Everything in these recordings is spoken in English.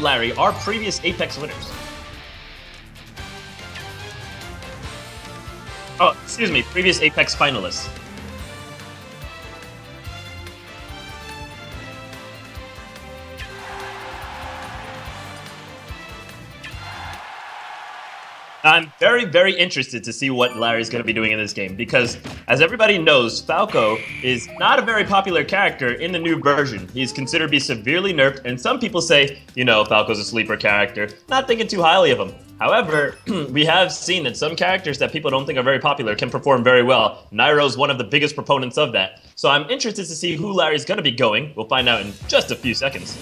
Larry are previous Apex winners. Oh, excuse me, previous Apex finalists. I'm very, very interested to see what Larry's going to be doing in this game, because, as everybody knows, Falco is not a very popular character in the new version. He's considered to be severely nerfed, and some people say, you know, Falco's a sleeper character, not thinking too highly of him. However, we have seen that some characters that people don't think are very popular can perform very well. Nairo's one of the biggest proponents of that. So I'm interested to see who Larry's going to be going. We'll find out in just a few seconds.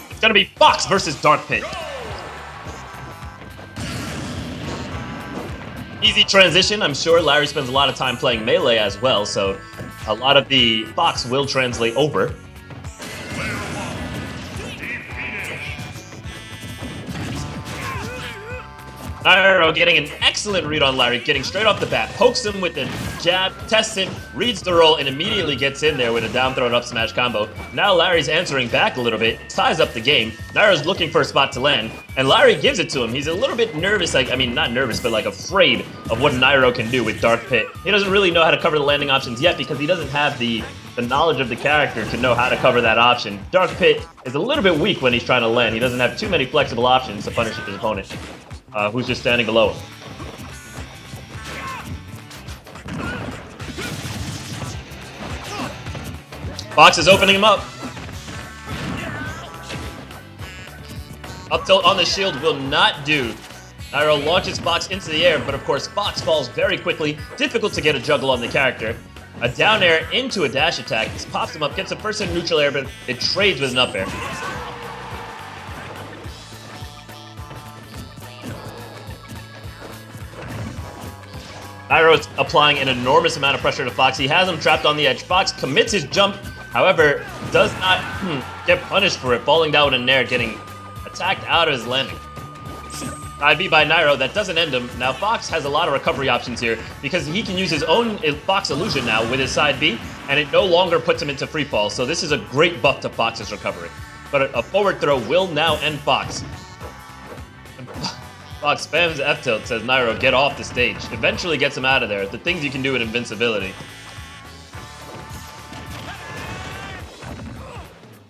It's going to be Fox versus Dark Pit. Easy transition. I'm sure Larry spends a lot of time playing Melee as well, so a lot of the Fox will translate over. Nairo getting an excellent read on Larry, getting straight off the bat, pokes him with the jab, tests him, reads the roll, and immediately gets in there with a down throw and up smash combo. Now Larry's answering back a little bit, ties up the game. Nairo's looking for a spot to land, and Larry gives it to him. He's a little bit nervous, I mean, not nervous, but like afraid of what Nairo can do with Dark Pit. He doesn't really know how to cover the landing options yet because he doesn't have the knowledge of the character to know how to cover that option. Dark Pit is a little bit weak when he's trying to land. He doesn't have too many flexible options to punish his opponent. Who's just standing below him. Fox is opening him up. Up tilt on the shield will not do. Nairo launches Fox into the air, but of course Fox falls very quickly. Difficult to get a juggle on the character. A down air into a dash attack. This pops him up, gets a first in neutral air, but it trades with an up air. Nairo is applying an enormous amount of pressure to Fox. He has him trapped on the edge. Fox commits his jump, however, does not get punished for it, falling down with a nair, getting attacked out of his landing. IV by Nairo, that doesn't end him. Now Fox has a lot of recovery options here because he can use his own Fox illusion now with his side B, and it no longer puts him into free fall. So this is a great buff to Fox's recovery. But a forward throw will now end Fox. Fox spams F-tilt, says Nairo, get off the stage. Eventually gets him out of there. The things you can do with invincibility.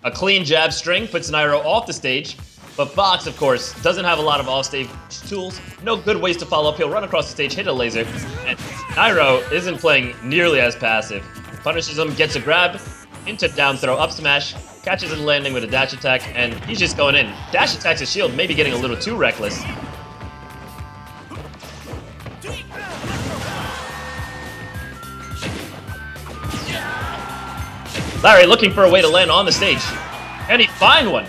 A clean jab string puts Nairo off the stage. But Fox, of course, doesn't have a lot of off-stage tools. No good ways to follow up. He'll run across the stage, hit a laser. And Nairo isn't playing nearly as passive. Punishes him, gets a grab, into down throw, up smash, catches him landing with a dash attack, and he's just going in. Dash attacks his shield, maybe getting a little too reckless. Larry looking for a way to land on the stage. And he find one.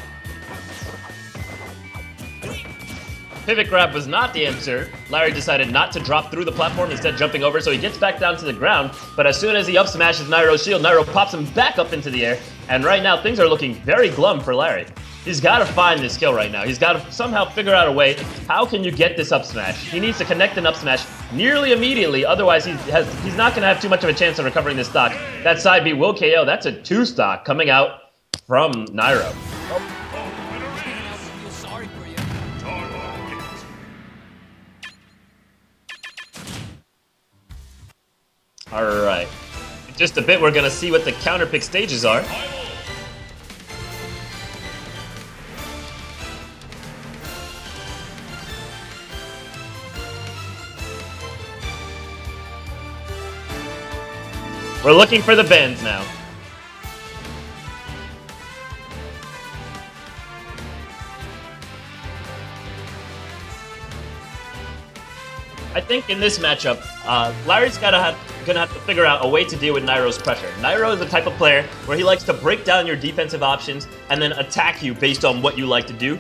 Pivot grab was not the answer. Larry decided not to drop through the platform, instead jumping over, so he gets back down to the ground. But as soon as he up smashes Nairo's shield, Nairo pops him back up into the air. And right now, things are looking very glum for Larry. He's got to find this kill right now. He's got to somehow figure out a way. How can you get this up smash? He needs to connect an up smash nearly immediately. Otherwise, he's not going to have too much of a chance of recovering this stock. That side B will KO. That's a 2 stock coming out from Nairo. Alright. In just a bit, we're going to see what the counterpick stages are. We're looking for the bands now. I think in this matchup, Larry's gonna have to figure out a way to deal with Nairo's pressure. Nairo is the type of player where he likes to break down your defensive options and then attack you based on what you like to do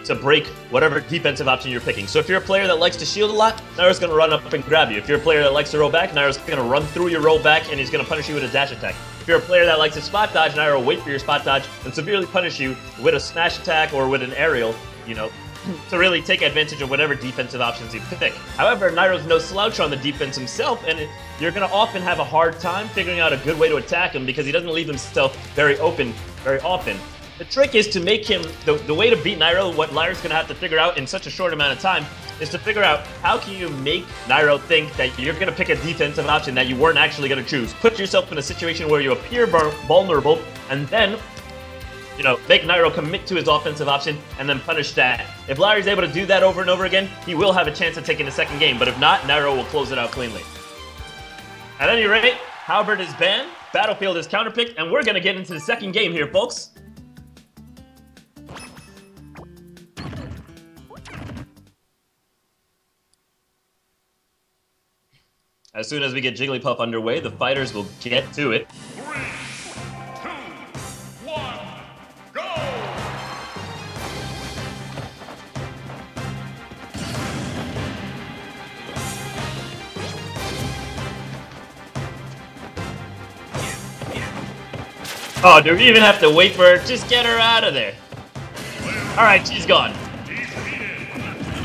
to break whatever defensive option you're picking. So if you're a player that likes to shield a lot, Nairo's gonna run up and grab you. If you're a player that likes to roll back, Nairo's gonna run through your roll back and he's gonna punish you with a dash attack. If you're a player that likes to spot dodge, Nairo will wait for your spot dodge and severely punish you with a smash attack or with an aerial, you know, to really take advantage of whatever defensive options you pick. However, Nairo's no slouch on the defense himself, and you're going to often have a hard time figuring out a good way to attack him because he doesn't leave himself very open very often. The trick is to make him, the way to beat Nairo, what Larry's going to have to figure out in such a short amount of time, is to figure out how can you make Nairo think that you're going to pick a defensive option that you weren't actually going to choose. Put yourself in a situation where you appear vulnerable, and then, you know, make Nairo commit to his offensive option, and then punish that. If Larry's able to do that over and over again, he will have a chance of taking the second game, but if not, Nairo will close it out cleanly. At any rate, Halberd is banned, Battlefield is counterpicked, and we're going to get into the second game here, folks. As soon as we get Jigglypuff underway, the fighters will get to it. 3, 2, 1, go! Oh, do we even have to wait for her? Just get her out of there. Alright, she's gone.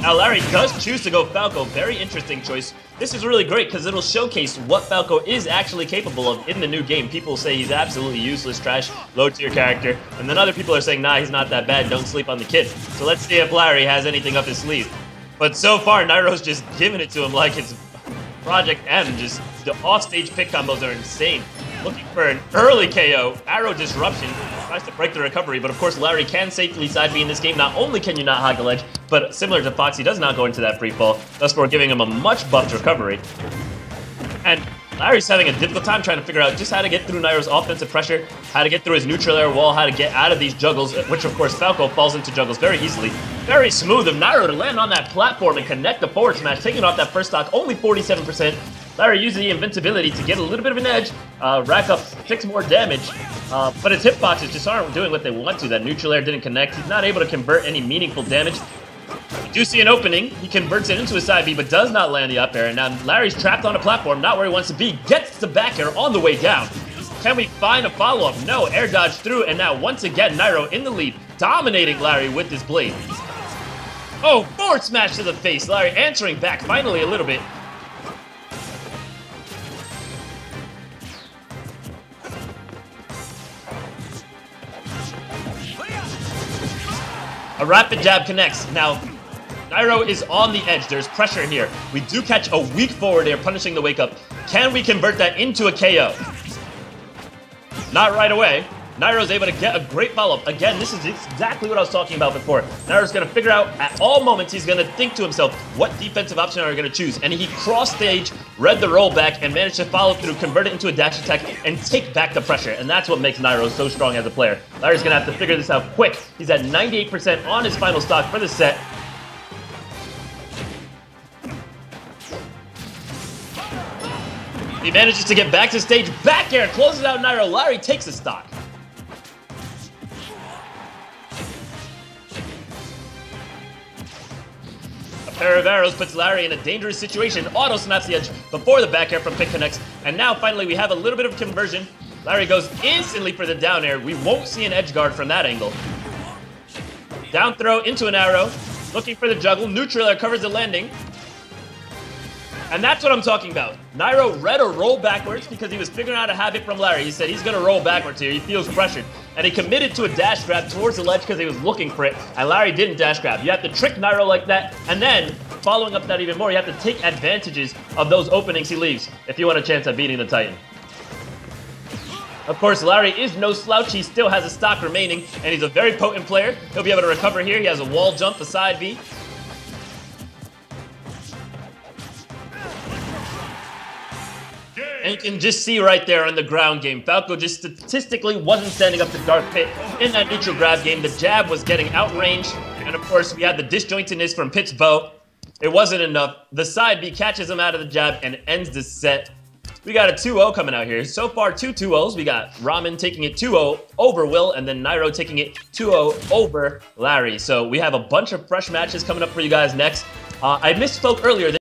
Now Larry does choose to go Falco. Very interesting choice. This is really great because it'll showcase what Falco is actually capable of in the new game. People say he's absolutely useless, trash, low-tier character. And then other people are saying, nah, he's not that bad, don't sleep on the kid. So let's see if Larry has anything up his sleeve. But so far, Nairo's just giving it to him like it's Project M. Just the off-stage pick combos are insane. Looking for an early KO. Arrow Disruption. Tries to break the recovery, but of course Larry can safely side B in this game. Not only can you not hog a ledge, but similar to Fox, he does not go into that free fall, thus for giving him a much buffed recovery. And Larry's having a difficult time trying to figure out just how to get through Nairo's offensive pressure, how to get through his neutral air wall, how to get out of these juggles, which of course Falco falls into juggles very easily. Very smooth of Nairo to land on that platform and connect the forward smash, taking off that first stock, only 47%. Larry uses the invincibility to get a little bit of an edge, rack up 6 more damage, but his hitboxes just aren't doing what they want to. That neutral air didn't connect. He's not able to convert any meaningful damage. We do see an opening. He converts it into a side B, but does not land the up air. And now Larry's trapped on a platform, not where he wants to be. Gets the back air on the way down. Can we find a follow-up? No, air dodge through, and now once again, Nairo in the lead, dominating Larry with this blade. Oh, forward smash to the face. Larry answering back finally a little bit. A rapid jab connects. Now, Nairo is on the edge. There's pressure here. We do catch a weak forward air, punishing the wake up. Can we convert that into a KO? Not right away. Nairo's able to get a great follow-up. Again, this is exactly what I was talking about before. Nairo's going to figure out, at all moments, he's going to think to himself, what defensive option are we going to choose? And he cross-stage, read the rollback, and managed to follow through, convert it into a dash attack, and take back the pressure. And that's what makes Nairo so strong as a player. Larry's going to have to figure this out quick. He's at 98% on his final stock for the set. He manages to get back to stage, back air, closes out Nairo. Larry takes a stock. A pair of arrows puts Larry in a dangerous situation. Auto snaps the edge before the back air from Pick connects. And now finally we have a little bit of conversion. Larry goes instantly for the down air. We won't see an edge guard from that angle. Down throw into an arrow. Looking for the juggle. Neutral air covers the landing. And that's what I'm talking about. Nairo read a roll backwards because he was figuring out how to have it from Larry. He said he's going to roll backwards here. He feels pressured. And he committed to a dash grab towards the ledge because he was looking for it. And Larry didn't dash grab. You have to trick Nairo like that. And then, following up that even more, you have to take advantages of those openings he leaves if you want a chance at beating the Titan. Of course, Larry is no slouch. He still has a stock remaining. And he's a very potent player. He'll be able to recover here. He has a wall jump, a side B. And you can just see right there on the ground game, Falco just statistically wasn't standing up to Dark Pit in that neutral grab game. The jab was getting outranged. And of course, we had the disjointedness from Pit's bow. It wasn't enough. The side B catches him out of the jab and ends the set. We got a 2-0 coming out here. So far, 2 2-0s. We got Ramen taking it 2-0 over Will, and then Nairo taking it 2-0 over Larry. So we have a bunch of fresh matches coming up for you guys next. I misspoke earlier.